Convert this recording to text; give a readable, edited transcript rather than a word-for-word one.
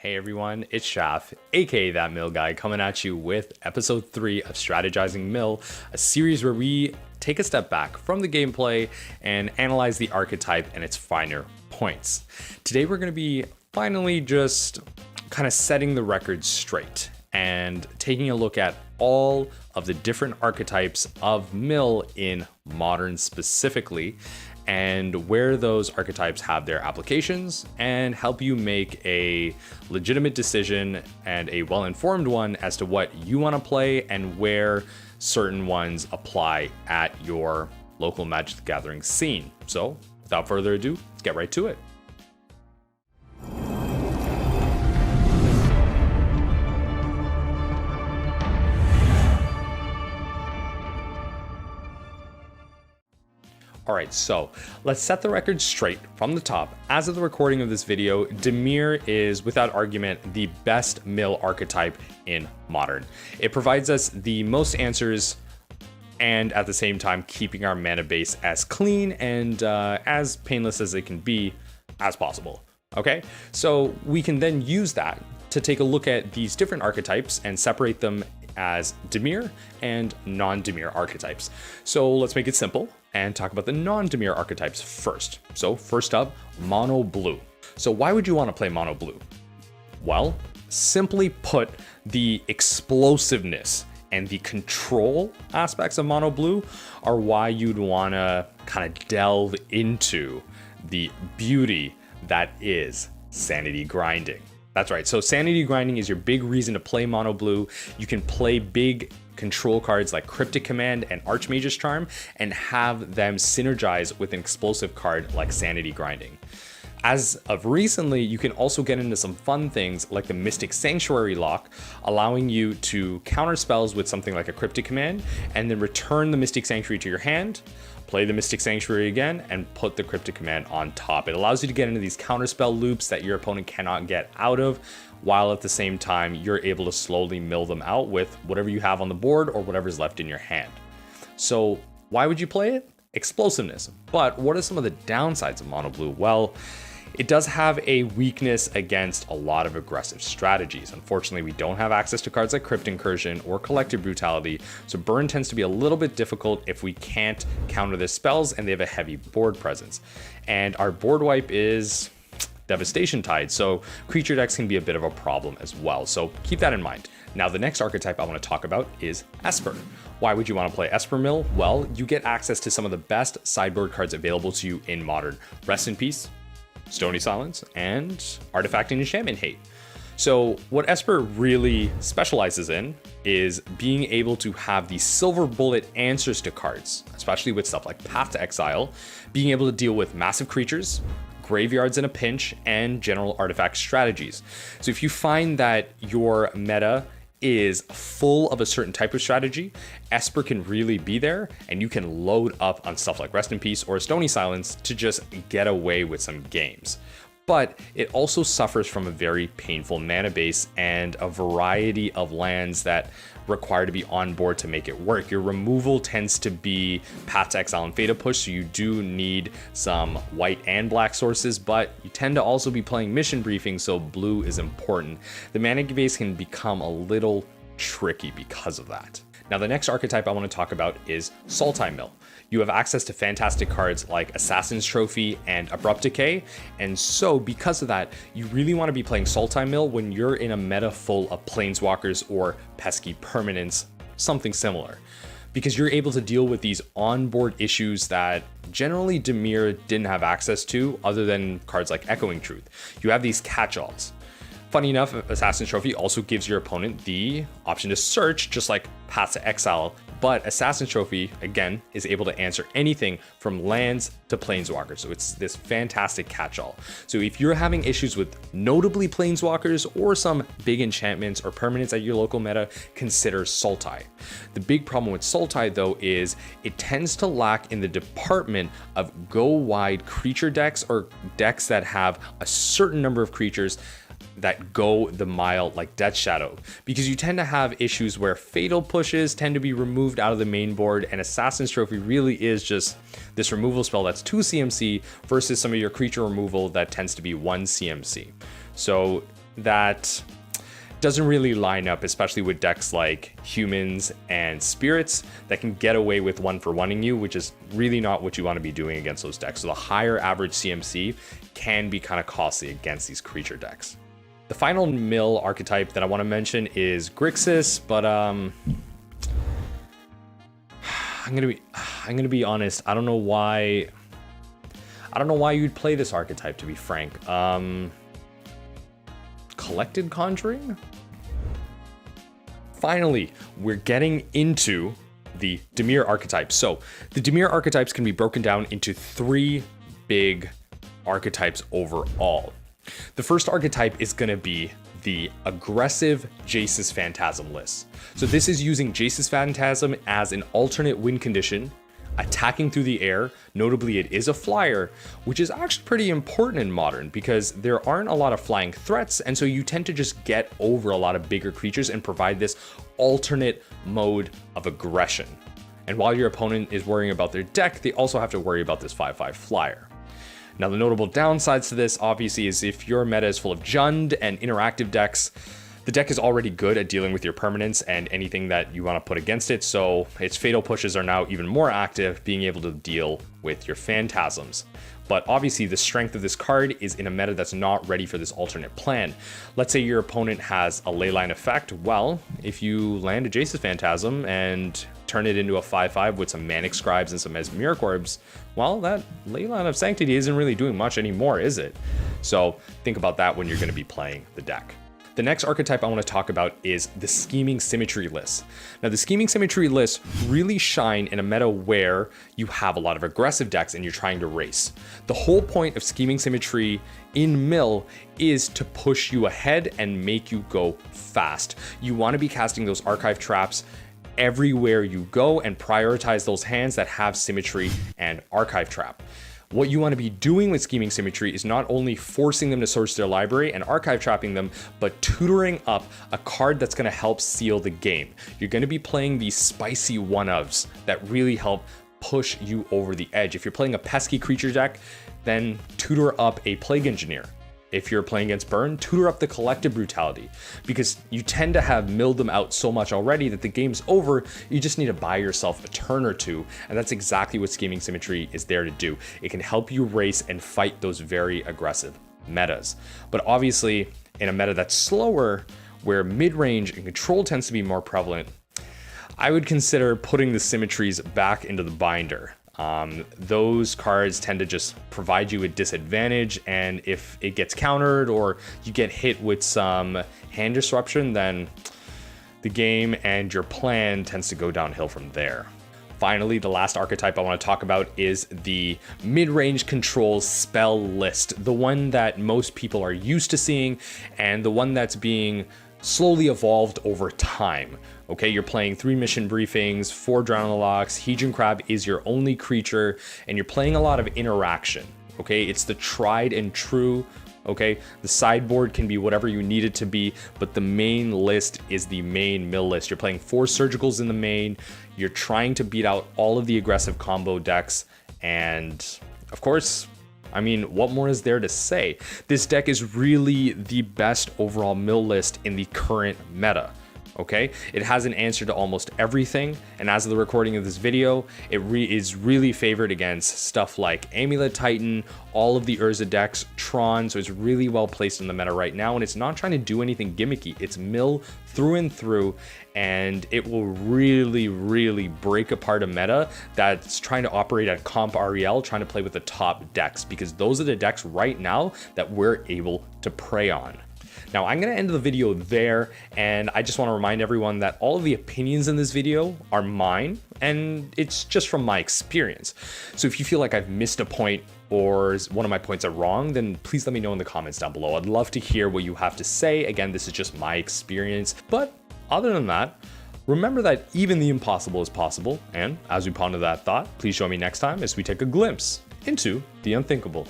Hey everyone, it's Shaf, aka That Mill Guy, coming at you with episode 3 of Strategizing Mill, a series where we take a step back from the gameplay and analyze the archetype and its finer points. Today we're going to be finally just kind of setting the record straight and taking a look at all of the different archetypes of Mill in Modern specifically, and where those archetypes have their applications, and help you make a legitimate decision and a well-informed one as to what you want to play and where certain ones apply at your local Magic the Gathering scene. So without further ado, let's get right to it. All right, so let's set the record straight from the top. As of the recording of this video, Dimir is, without argument, the best Mill archetype in Modern. It provides us the most answers and at the same time keeping our mana base as clean and as painless as it can be as possible. Okay, so we can then use that to take a look at these different archetypes and separate them as Dimir and non-Dimir archetypes. So let's make it simple and talk about the non-Dimir archetypes first. So first up, mono blue. So why would you want to play mono blue? Well, simply put, the explosiveness and the control aspects of mono blue are why you'd want to kind of delve into the beauty that is sanity grinding. That's right. So sanity grinding is your big reason to play mono blue. You can play big control cards like Cryptic Command and Archmage's Charm and have them synergize with an explosive card like sanity grinding. As of recently, you can also get into some fun things like the Mystic Sanctuary lock, allowing you to counter spells with something like a Cryptic Command and then return the Mystic Sanctuary to your hand, play the Mystic Sanctuary again, and put the Cryptic Command on top. It allows you to get into these counterspell loops that your opponent cannot get out of, while at the same time you're able to slowly mill them out with whatever you have on the board or whatever's left in your hand. So why would you play it? Explosiveness. But what are some of the downsides of mono blue? Well, it does have a weakness against a lot of aggressive strategies. Unfortunately, we don't have access to cards like Crypt Incursion or Collective Brutality, so burn tends to be a little bit difficult if we can't counter their spells and they have a heavy board presence. And our board wipe is Devastation Tide, so creature decks can be a bit of a problem as well, so keep that in mind. Now, the next archetype I want to talk about is Esper. Why would you want to play Esper Mill? Well, you get access to some of the best sideboard cards available to you in Modern. Rest in Peace, Stony Silence, and Artifact and Enchantment Hate. So what Esper really specializes in is being able to have these silver bullet answers to cards, especially with stuff like Path to Exile, being able to deal with massive creatures, graveyards in a pinch, and general artifact strategies. So if you find that your meta is full of a certain type of strategy, Esper can really be there, and you can load up on stuff like Rest in Peace or Stony Silence to just get away with some games. But it also suffers from a very painful mana base and a variety of lands that require to be on board to make it work. Your removal tends to be Path to Exile and Fate Push, so you do need some white and black sources, but you tend to also be playing Mission Briefing, so blue is important. The mana base can become a little tricky because of that. Now, the next archetype I want to talk about is Sultai Mill. You have access to fantastic cards like Assassin's Trophy and Abrupt Decay, and so because of that, you really want to be playing Sultai Mill when you're in a meta full of Planeswalkers or pesky permanents, something similar, because you're able to deal with these onboard issues that generally Dimir didn't have access to other than cards like Echoing Truth. You have these catch-alls. Funny enough, Assassin's Trophy also gives your opponent the option to search, just like Path to Exile, but Assassin's Trophy, again, is able to answer anything from lands to Planeswalkers, so it's this fantastic catch-all. So if you're having issues with notably Planeswalkers or some big enchantments or permanents at your local meta, consider Sultai. The big problem with Sultai, though, is it tends to lack in the department of go-wide creature decks or decks that have a certain number of creatures that go the mile like Death Shadow, because you tend to have issues where fatal pushes tend to be removed out of the main board, and Assassin's Trophy really is just this removal spell that's 2 CMC versus some of your creature removal that tends to be 1 CMC. So that doesn't really line up, especially with decks like humans and spirits that can get away with 1-for-1ing you, which is really not what you want to be doing against those decks. So the higher average CMC can be kind of costly against these creature decks. The final mill archetype that I want to mention is Grixis, but I'm gonna be honest. I don't know why you'd play this archetype, to be frank. Collected Conjuring? Finally, we're getting into the Dimir archetypes. So the Dimir archetypes can be broken down into 3 big archetypes overall. The first archetype is going to be the aggressive Jace's Phantasm list. So this is using Jace's Phantasm as an alternate win condition, attacking through the air. Notably, it is a flyer, which is actually pretty important in Modern because there aren't a lot of flying threats, and so you tend to just get over a lot of bigger creatures and provide this alternate mode of aggression. And while your opponent is worrying about their deck, they also have to worry about this 5/5 flyer. Now, the notable downsides to this, obviously, is if your meta is full of Jund and interactive decks, the deck is already good at dealing with your permanents and anything that you want to put against it, so its fatal pushes are now even more active, being able to deal with your phantasms. But obviously, the strength of this card is in a meta that's not ready for this alternate plan. Let's say your opponent has a leyline effect. Well, if you land a Jace's Phantasm and turn it into a 5/5 with some Manic Scribes and some Mesmeric Orbs, well, that Leyline of Sanctity isn't really doing much anymore, is it? So think about that when you're going to be playing the deck. The next archetype I want to talk about is the Scheming Symmetry List. Now, the Scheming Symmetry Lists really shine in a meta where you have a lot of aggressive decks and you're trying to race. The whole point of Scheming Symmetry in Mill is to push you ahead and make you go fast. You want to be casting those Archive Traps everywhere you go and prioritize those hands that have Symmetry and Archive Trap. What you want to be doing with Scheming Symmetry is not only forcing them to search their library and archive trapping them, but tutoring up a card that's going to help seal the game. You're going to be playing these spicy one-ofs that really help push you over the edge. If you're playing a pesky creature deck, then tutor up a Plague Engineer. If you're playing against Burn, tutor up the Collective Brutality, because you tend to have milled them out so much already that the game's over. You just need to buy yourself a turn or two, and that's exactly what Scheming Symmetry is there to do. It can help you race and fight those very aggressive metas. But obviously, in a meta that's slower, where mid-range and control tends to be more prevalent, I would consider putting the symmetries back into the binder. Those cards tend to just provide you a disadvantage, and if it gets countered or you get hit with some hand disruption, then the game and your plan tends to go downhill from there. Finally, the last archetype I want to talk about is the mid-range control spell list, the one that most people are used to seeing and the one that's being slowly evolved over time. Okay, you're playing 3 mission briefings, 4 Drown Locks, Hedron Crab is your only creature, and you're playing a lot of interaction. Okay, it's the tried and true. Okay, the sideboard can be whatever you need it to be, but the main list is the main mill list. You're playing 4 surgicals in the main, you're trying to beat out all of the aggressive combo decks, and of course, I mean, what more is there to say? This deck is really the best overall mill list in the current meta. Okay, it has an answer to almost everything, and as of the recording of this video, it is really favored against stuff like Amulet Titan, all of the Urza decks, Tron, so it's really well placed in the meta right now, and it's not trying to do anything gimmicky. It's mill through and through, and it will really break apart a meta that's trying to operate at comp REL, trying to play with the top decks, because those are the decks right now that we're able to prey on. Now, I'm going to end the video there, and I just want to remind everyone that all of the opinions in this video are mine, and it's just from my experience. So if you feel like I've missed a point or one of my points are wrong, then please let me know in the comments down below. I'd love to hear what you have to say. Again, this is just my experience. But other than that, remember that even the impossible is possible. And as we ponder that thought, please join me next time as we take a glimpse into the unthinkable.